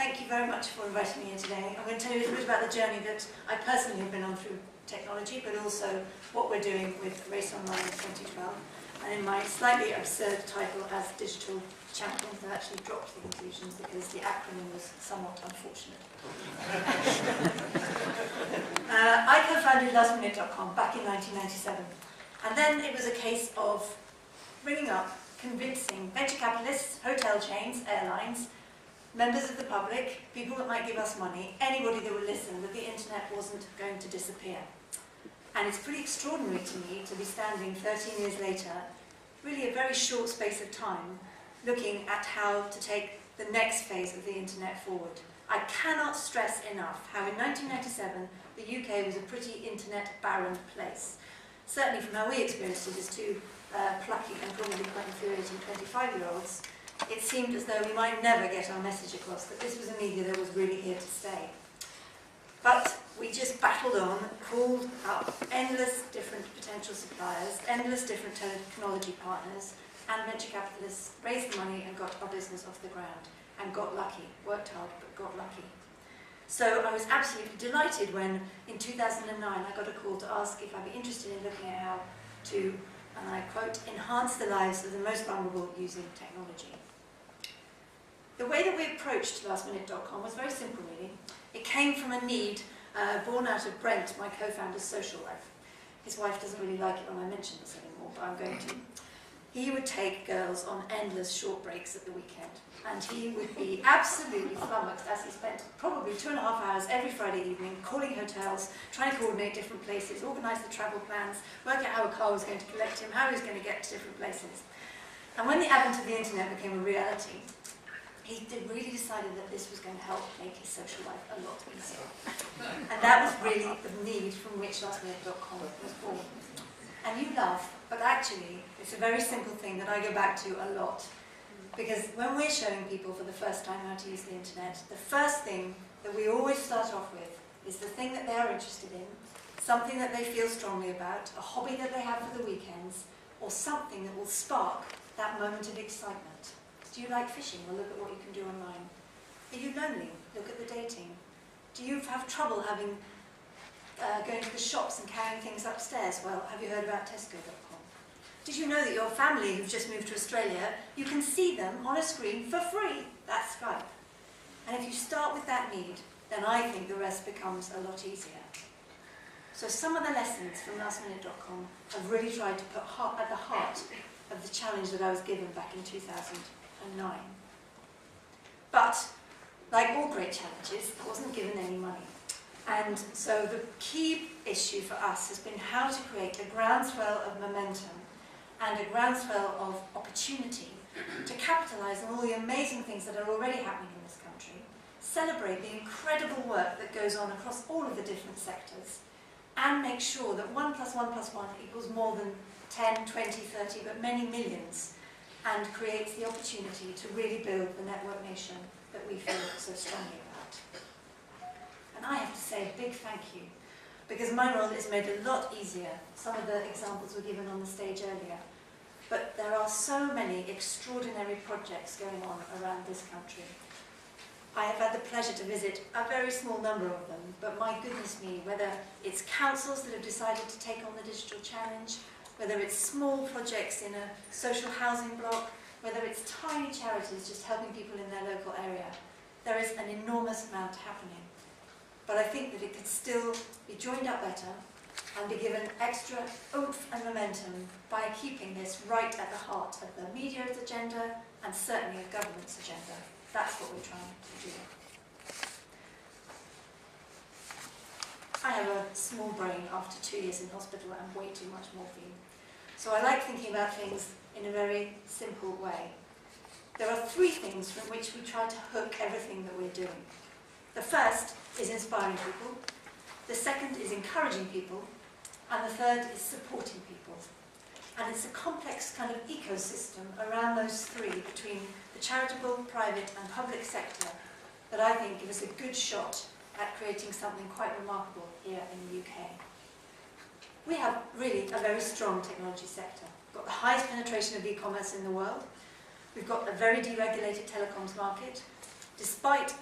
thank you very much for inviting me here today. I'm going to tell you a little bit about the journey that I personally have been on through technology, but also what we're doing with Race Online in 2012. And in my slightly absurd title as Digital Champions, I actually dropped the inclusions because the acronym was somewhat unfortunate. I co-founded lastminute.com back in 1997. And then it was a case of bringing up, convincing venture capitalists, hotel chains, airlines, members of the public, people that might give us money, anybody that would listen, that the internet wasn't going to disappear. And it's pretty extraordinary to me to be standing 13 years later, really a very short space of time, looking at how to take the next phase of the internet forward. I cannot stress enough how in 1997 the UK was a pretty internet barren place. Certainly from how we experienced it as two plucky and probably quite infuriating 25-year-olds, it seemed as though we might never get our message across, that this was a media that was really here to stay. But we just battled on, called up endless different potential suppliers, endless different technology partners, and venture capitalists, raised the money and got our business off the ground, and got lucky, worked hard but got lucky. So I was absolutely delighted when in 2009 I got a call to ask if I'd be interested in looking at how to, and I quote, enhance the lives of the most vulnerable using technology. The way that we approached lastminute.com was very simple, really. It came from a need born out of Brent, my co-founder's social life. His wife doesn't really like it when I mention this anymore, but I'm going to. He would take girls on endless short breaks at the weekend, and he would be absolutely flummoxed as he spent probably 2.5 hours every Friday evening calling hotels, trying to coordinate different places, organise the travel plans, work out how a car was going to collect him, how he was going to get to different places. And when the advent of the internet became a reality, he really decided that this was going to help make his social life a lot easier. And that was really the need from which lastminute.com was born. And you laugh, but actually, it's a very simple thing that I go back to a lot. Because when we're showing people for the first time how to use the internet, the first thing that we always start off with is the thing that they are interested in, something that they feel strongly about, a hobby that they have for the weekends, or something that will spark that moment of excitement. Do you like fishing? Well, look at what you can do online. Are you lonely? Look at the dating. Do you have trouble having going to the shops and carrying things upstairs? Well, have you heard about Tesco.com? Did you know that your family who've just moved to Australia, you can see them on a screen for free? That's Skype. And if you start with that need, then I think the rest becomes a lot easier. So some of the lessons from lastminute.com have really tried to put at the heart of the challenge that I was given back in 2009. But, like all great challenges, I wasn't given any money. And so the key issue for us has been how to create a groundswell of momentum and a groundswell of opportunity to capitalise on all the amazing things that are already happening in this country, celebrate the incredible work that goes on across all of the different sectors, and make sure that 1 + 1 + 1 equals more than 10, 20, 30, but many millions, and creates the opportunity to really build the network nation that we feel so strongly about. And I have to say a big thank you, because my role is made a lot easier. Some of the examples were given on the stage earlier. But there are so many extraordinary projects going on around this country. I have had the pleasure to visit a very small number of them, but my goodness me, whether it's councils that have decided to take on the digital challenge, whether it's small projects in a social housing block, whether it's tiny charities just helping people in their local area, there is an enormous amount happening. But I think that it could still be joined up better and be given extra oomph and momentum by keeping this right at the heart of the media's agenda and certainly of government's agenda. That's what we're trying to do. I have a small brain after 2 years in hospital and way too much morphine. So I like thinking about things in a very simple way. There are 3 things from which we try to hook everything that we're doing. The first is inspiring people, the second is encouraging people, and the third is supporting people. And it's a complex kind of ecosystem around those 3 between the charitable, private and public sector that I think give us a good shot at creating something quite remarkable here in the UK. We have really a very strong technology sector. We've got the highest penetration of e-commerce in the world. We've got a very deregulated telecoms market. despite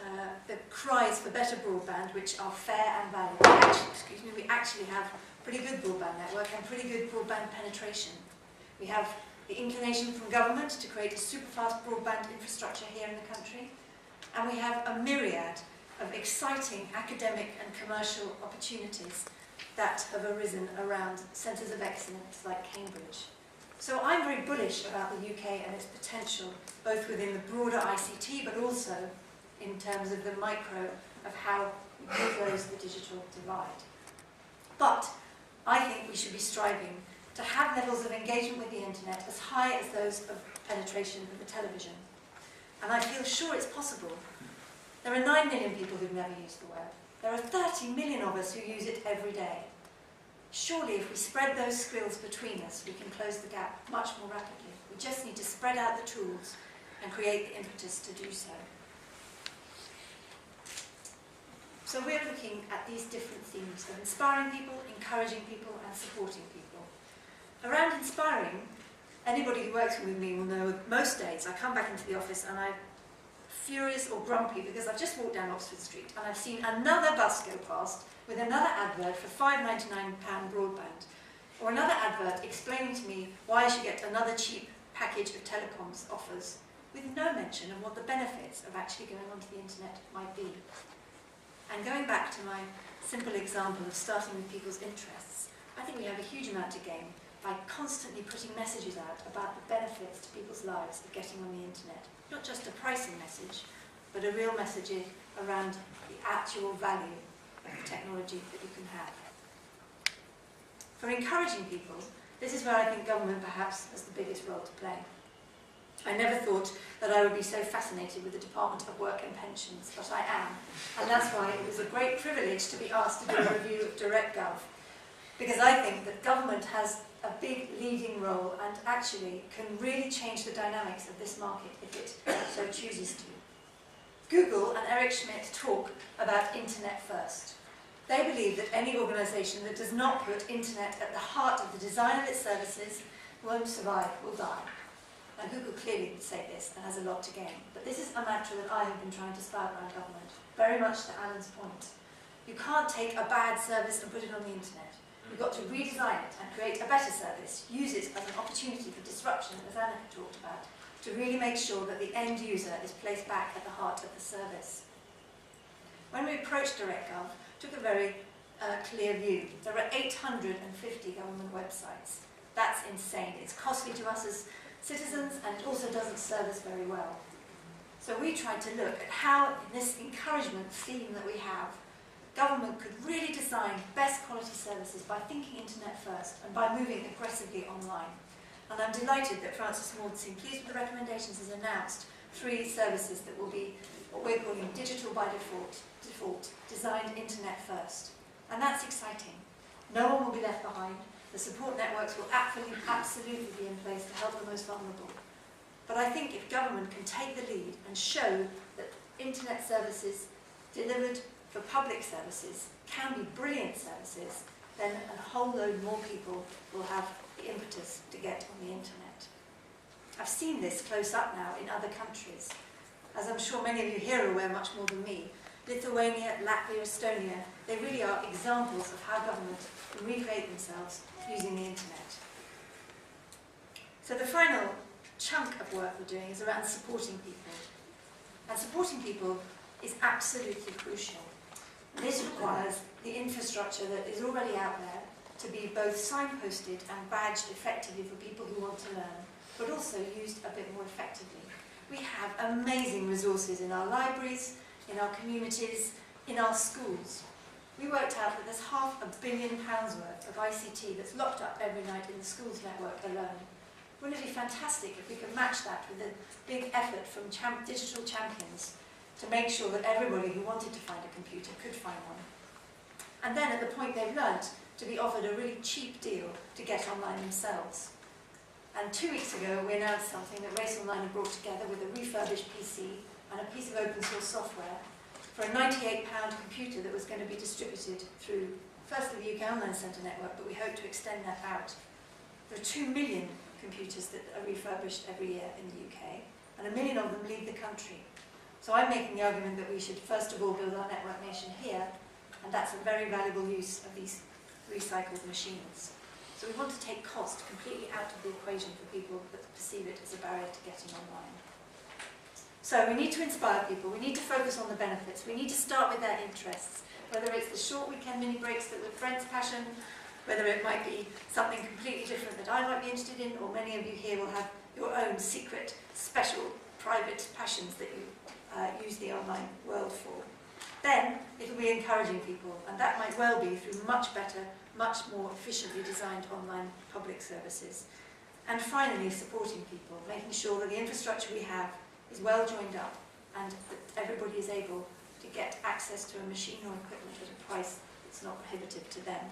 the cries for better broadband, which are fair and valid, we actually have pretty good broadband network and pretty good broadband penetration. We have the inclination from government to create a super fast broadband infrastructure here in the country, and we have a myriad of exciting academic and commercial opportunities that have arisen around centres of excellence like Cambridge. So I'm very bullish about the UK and its potential, both within the broader ICT, but also in terms of the micro of how we close the digital divide. But I think we should be striving to have levels of engagement with the internet as high as those of penetration of the television. And I feel sure it's possible. There are 9 million people who've never used the web. There are 30 million of us who use it every day. Surely if we spread those skills between us, we can close the gap much more rapidly. We just need to spread out the tools and create the impetus to do so. So we're looking at these different themes of inspiring people, encouraging people, and supporting people. Around inspiring, anybody who works with me will know most days I come back into the office and I'm furious or grumpy because I've just walked down Oxford Street and I've seen another bus go past with another advert for £5.99 broadband, or another advert explaining to me why I should get another cheap package of telecoms offers, with no mention of what the benefits of actually going onto the internet might be. And going back to my simple example of starting with people's interests, I think we have a huge amount to gain by constantly putting messages out about the benefits to people's lives of getting on the internet. Not just a pricing message, but a real message around the actual value of the technology that you can have. For encouraging people, this is where I think government perhaps has the biggest role to play. I never thought that I would be so fascinated with the Department of Work and Pensions, but I am. And that's why it was a great privilege to be asked to do a review of DirectGov, because I think that government has a big leading role and actually can really change the dynamics of this market if it so chooses to. Google and Eric Schmidt talk about internet first. They believe that any organisation that does not put internet at the heart of the design of its services won't survive, will die. Now Google clearly would say this and has a lot to gain, but this is a matter that I have been trying to spout around government, very much to Alan's point. You can't take a bad service and put it on the internet. You've got to redesign it and create a better service, use it as an opportunity for disruption, as Anna talked about, to really make sure that the end user is placed back at the heart of the service. When we approached DirectGov, took a very clear view. There are 850 government websites. That's insane. It's costly to us as citizens, and it also doesn't serve us very well. So we tried to look at how, in this encouragement theme that we have, government could really design best quality services by thinking internet first and by moving aggressively online. And I'm delighted that Francis Maudsley, pleased with the recommendations, has announced 3 services that will be what we're calling digital by default, designed internet first. And that's exciting. No one will be left behind. The support networks will absolutely be in place to help the most vulnerable. But I think if government can take the lead and show that internet services delivered for public services can be brilliant services, then a whole load more people will have the impetus to get on the internet. I've seen this close up now in other countries. As I'm sure many of you here are aware much more than me, Lithuania, Latvia, Estonia, they really are examples of how government can recreate themselves using the internet. So the final chunk of work we're doing is around supporting people. And supporting people is absolutely crucial. This requires the infrastructure that is already out there to be both signposted and badged effectively for people who want to learn, but also used a bit more effectively. We have amazing resources in our libraries, in our communities, in our schools. We worked out that there's £500 million worth of ICT that's locked up every night in the schools network alone. Wouldn't it be fantastic if we could match that with a big effort from digital champions to make sure that everybody who wanted to find a computer could find one? And then at the point they've learnt, to be offered a really cheap deal to get online themselves. And 2 weeks ago we announced something that Race Online had brought together with a refurbished PC and a piece of open source software for a £98 computer that was going to be distributed through, firstly, the UK Online Centre network, but we hope to extend that out. There are 2 million computers that are refurbished every year in the UK, and 1 million of them leave the country. So I'm making the argument that we should first of all build our network nation here, and that's a very valuable use of these recycled machines. So we want to take cost completely out of the equation for people that perceive it as a barrier to getting online. So we need to inspire people, we need to focus on the benefits, we need to start with their interests, whether it's the short weekend mini breaks that were Brent's passion, whether it might be something completely different that I might be interested in, or many of you here will have your own secret, special, private passions that you use the online world for. Then it will be encouraging people, and that might well be through much better, much more efficiently designed online public services. And finally, supporting people, making sure that the infrastructure we have is well joined up and that everybody is able to get access to a machine or equipment at a price that's not prohibitive to them.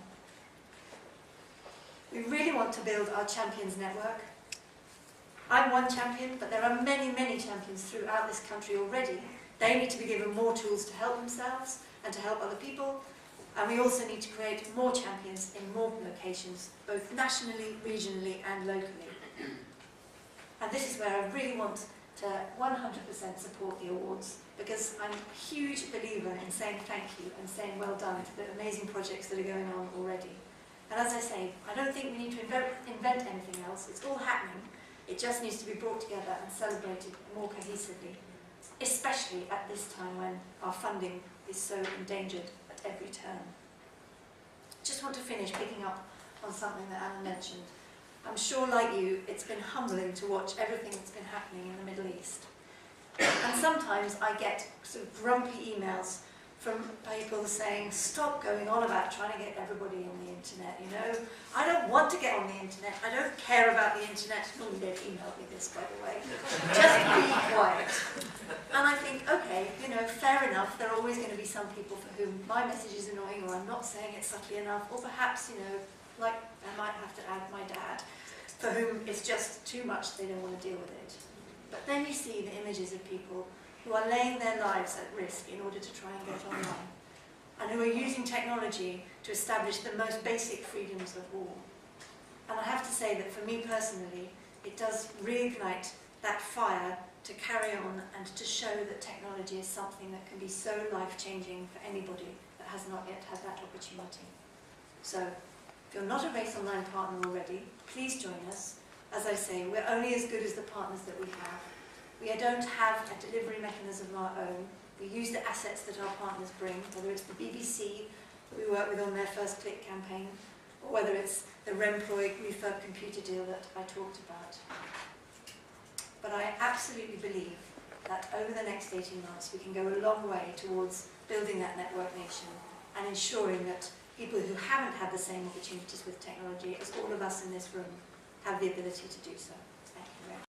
We really want to build our champions network. I'm one champion, but there are many, many champions throughout this country already. They need to be given more tools to help themselves and to help other people. And we also need to create more champions in more locations, both nationally, regionally and locally. And this is where I really want to 100% support the awards, because I'm a huge believer in saying thank you and saying well done to the amazing projects that are going on already. And as I say, I don't think we need to invent anything else. It's all happening. It just needs to be brought together and celebrated more cohesively, especially at this time when our funding is so endangered at every turn. Just want to finish picking up on something that Anna mentioned. I'm sure, like you, it's been humbling to watch everything that's been happening in the Middle East. And sometimes I get sort of grumpy emails from people saying, stop going on about trying to get everybody on the internet, you know. I don't want to get on the internet. I don't care about the internet. Normally they've emailed me this, by the way. Just be quiet. And I think, okay, you know, fair enough. There are always going to be some people for whom my message is annoying, or I'm not saying it subtly enough, or perhaps, you know, like I might have to add my dad, for whom it's just too much, they don't want to deal with it. But then you see the images of people who are laying their lives at risk in order to try and get online, and who are using technology to establish the most basic freedoms of all. And I have to say that for me personally, it does reignite that fire to carry on and to show that technology is something that can be so life-changing for anybody that has not yet had that opportunity. So, if you're not a Race Online partner already, please join us. As I say, we're only as good as the partners that we have. We don't have a delivery mechanism of our own. We use the assets that our partners bring, whether it's the BBC that we work with on their First Click campaign, or whether it's the Remploy refurb computer deal that I talked about. But I absolutely believe that over the next 18 months we can go a long way towards building that network nation and ensuring that people who haven't had the same opportunities with technology as all of us in this room have the ability to do so.